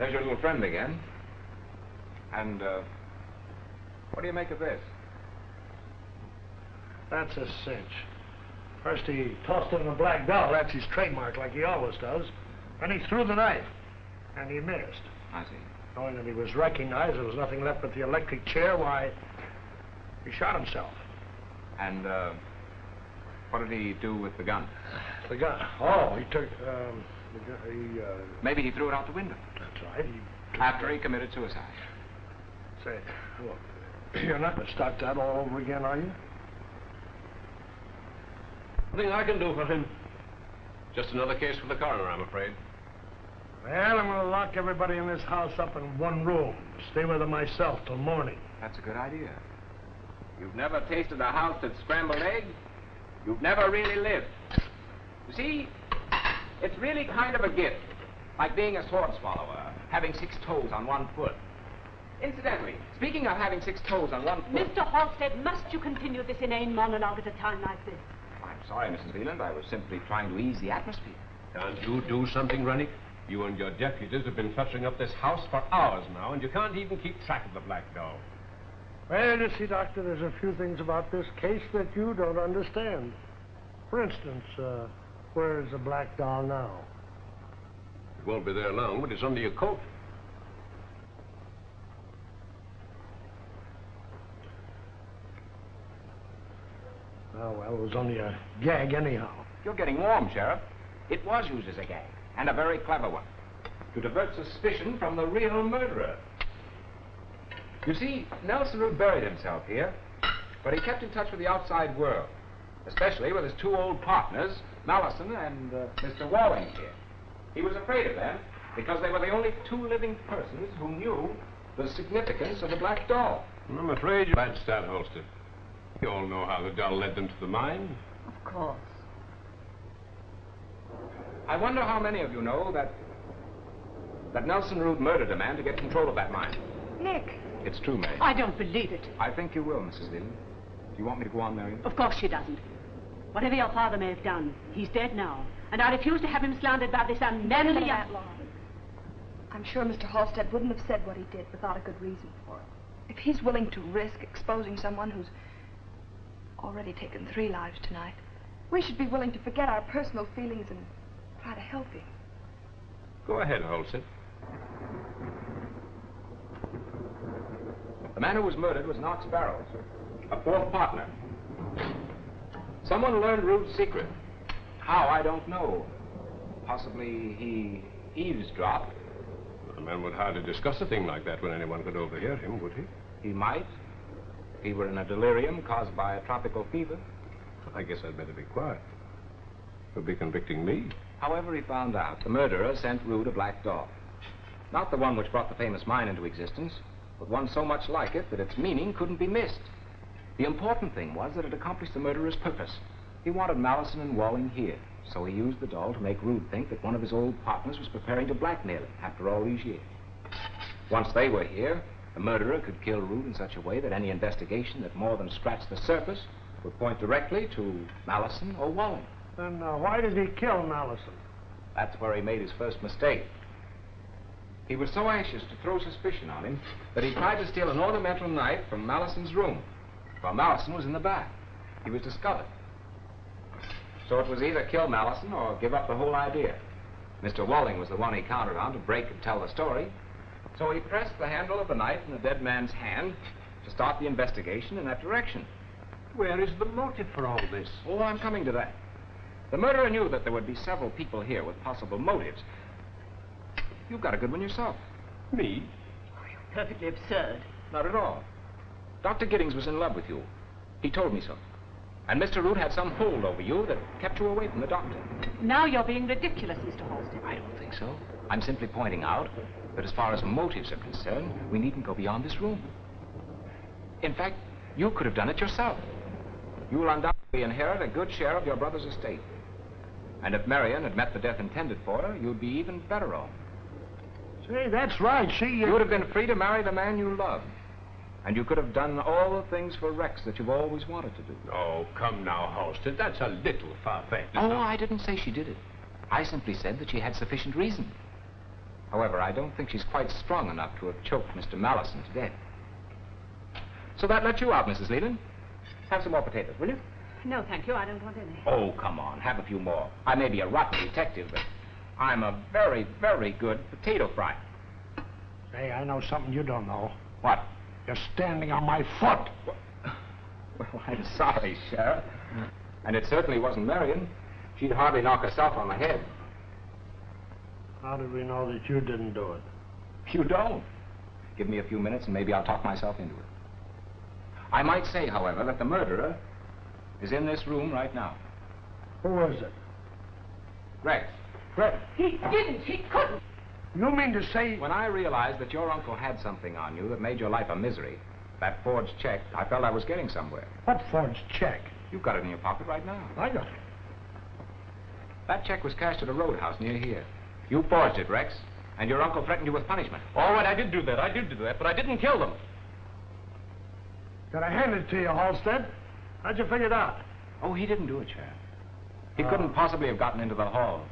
There's your little friend again. And, what do you make of this? That's a cinch. First he tossed in a black doll. That's his trademark, like he always does. Then he threw the knife. And he missed. I see. Knowing that he was recognized, there was nothing left but the electric chair, why, he shot himself. And, what did he do with the gun? The gun? Oh, he took, the gun, Maybe he threw it out the window. That's right. After he committed suicide. Say, look, you're not going to start that all over again, are you? Nothing I can do for him. Just another case for the coroner, I'm afraid. Well, I'm going to lock everybody in this house up in one room. Stay with them myself till morning. That's a good idea. You've never tasted a house that's scrambled eggs? You've never really lived. You see, it's really kind of a gift. Like being a sword swallower, having 6 toes on 1 foot. Incidentally, speaking of having 6 toes on 1 foot... Mr. Halstead, must you continue this inane monologue at a time like this? I'm sorry, Mrs. Veland. I was simply trying to ease the atmosphere. Can't you do something, Rennick? You and your deputies have been touching up this house for hours now, and you can't even keep track of the black doll. Well, you see, Doctor, there's a few things about this case that you don't understand. For instance, where's the black doll now? It won't be there long, but it's under your coat. Oh, well, it was only a gag anyhow. You're getting warm, Sheriff. It was used as a gag, and a very clever one, to divert suspicion from the real murderer. You see, Nelson Rood buried himself here, but he kept in touch with the outside world, especially with his 2 old partners, Malison and Mr. Walling here. He was afraid of them because they were the only 2 living persons who knew the significance of the black doll. I'm afraid that's that, Halstead. You all know how the doll led them to the mine. Of course. I wonder how many of you know that Nelson Rood murdered a man to get control of that mine. Nick. It's true, Marian. I don't believe it. I think you will, Mrs. Leland. Do you want me to go on, Marian? Of course she doesn't. Whatever your father may have done, he's dead now. And I refuse to have him slandered by this unmanly... that long. I'm sure Mr. Halstead wouldn't have said what he did without a good reason for it. If he's willing to risk exposing someone who's already taken 3 lives tonight, we should be willing to forget our personal feelings and try to help him. Go ahead, Halstead. The man who was murdered was Knox Barrows, a fourth partner. Someone learned Rood's secret. How, I don't know. Possibly he eavesdropped. A man would hardly discuss a thing like that when anyone could overhear him, would he? He might. If he were in a delirium caused by a tropical fever. I guess I'd better be quiet. He'll be convicting me. However he found out, the murderer sent Rood a black dog. Not the one which brought the famous mine into existence, but one so much like it that its meaning couldn't be missed. The important thing was that it accomplished the murderer's purpose. He wanted Malleson and Walling here, so he used the doll to make Rood think that one of his old partners was preparing to blackmail him after all these years. Once they were here, the murderer could kill Rood in such a way that any investigation that more than scratched the surface would point directly to Malleson or Walling. Then why did he kill Malleson? That's where he made his first mistake. He was so anxious to throw suspicion on him that he tried to steal an ornamental knife from Malleson's room, while Malleson was in the back. He was discovered. So it was either kill Malleson or give up the whole idea. Mr. Walling was the one he counted on to break and tell the story, so he pressed the handle of the knife in the dead man's hand to start the investigation in that direction. Where is the motive for all this? Oh, I'm coming to that. The murderer knew that there would be several people here with possible motives. You've got a good one yourself. Me? Perfectly absurd. Not at all. Dr. Giddings was in love with you. He told me so. And Mr. Rood had some hold over you that kept you away from the doctor. Now you're being ridiculous, Mr. Halstead. I don't think so. I'm simply pointing out that as far as motives are concerned, we needn't go beyond this room. In fact, you could have done it yourself. You will undoubtedly inherit a good share of your brother's estate. And if Marian had met the death intended for her, you'd be even better off. Say, that's right. You would have been free to marry the man you loved. And you could have done all the things for Rex that you've always wanted to do. Oh, come now, Halstead. That's a little far-fetched. Oh, I didn't say she did it. I simply said that she had sufficient reason. However, I don't think she's quite strong enough to have choked Mr. Malleson to death. So that lets you out, Mrs. Leland. Have some more potatoes, will you? No, thank you. I don't want any. Oh, come on. Have a few more. I may be a rotten detective, but I'm a very, very good potato fry. Hey, I know something you don't know. What? You're standing on my foot. Well, I'm sorry, Sheriff. And it certainly wasn't Marian. She'd hardly knock herself on the head. How did we know that you didn't do it? You don't. Give me a few minutes and maybe I'll talk myself into it. I might say, however, that the murderer is in this room right now. Who is it? Rex. Rex. He didn't. He couldn't. You mean to say... When I realized that your uncle had something on you that made your life a misery, that forged check, I felt I was getting somewhere. What forged check? You've got it in your pocket right now. I got it. That check was cashed at a roadhouse near here. You forged it, Rex, and your uncle threatened you with punishment. All right, I did do that, but I didn't kill them. Did I hand it to you, Halstead? How'd you figure it out? Oh, he didn't do it, Sheriff. He couldn't possibly have gotten into the hall,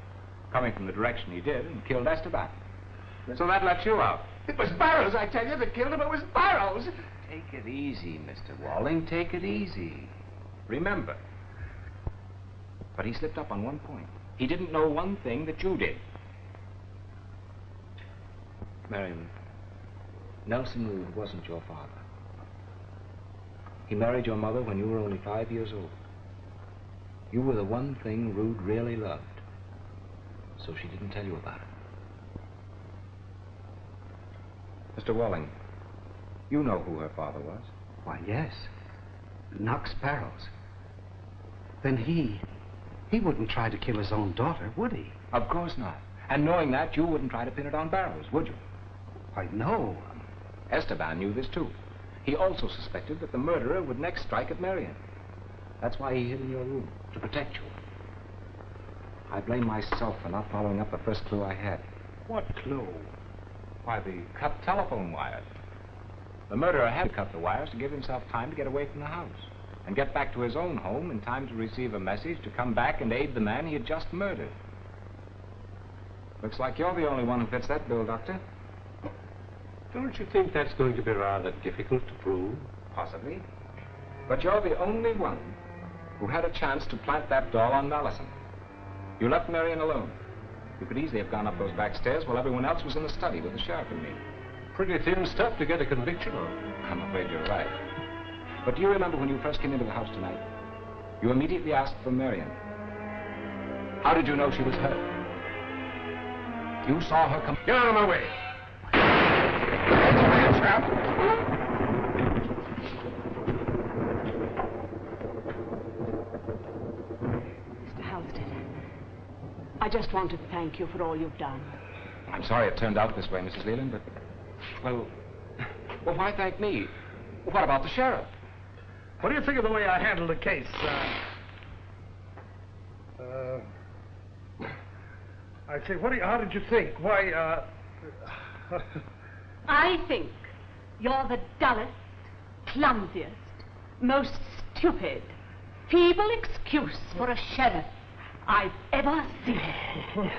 coming from the direction he did, and killed Esteban. So that lets you out. It was Barrows, I tell you, that killed him. It was Barrows. Take it easy, Mr. Walling. Take it easy. Remember. But he slipped up on one point. He didn't know one thing that you did. Marian, Nelson Rood wasn't your father. He married your mother when you were only 5 years old. You were the one thing Rood really loved. So she didn't tell you about it. Mr. Walling, you know who her father was. Why, yes. Knox Barrows. Then he wouldn't try to kill his own daughter, would he? Of course not. And knowing that, you wouldn't try to pin it on Barrows, would you? Why, no. Esteban knew this, too. He also suspected that the murderer would next strike at Marian. That's why he hid in your room, to protect you. I blame myself for not following up the first clue I had. What clue? Why, the cut telephone wires. The murderer had to cut the wires to give himself time to get away from the house and get back to his own home in time to receive a message to come back and aid the man he had just murdered. Looks like you're the only one who fits that bill, Doctor. Don't you think that's going to be rather difficult to prove? Possibly. But you're the only one who had a chance to plant that doll on Malison. You left Marian alone. You could easily have gone up those back stairs while everyone else was in the study with the sheriff and me. Pretty thin stuff to get a conviction on. I'm afraid you're right. But do you remember when you first came into the house tonight? You immediately asked for Marian. How did you know she was hurt? You saw her come... Get out of my way! Hold your hand, chap! Mr. Halstead, I just wanted to thank you for all you've done. I'm sorry it turned out this way, Mrs. Leland, but... Well, why thank me? What about the sheriff? What do you think of the way I handled the case? I say, how did you think? Why, I think you're the dullest, clumsiest, most stupid, feeble excuse for a sheriff I've ever seen.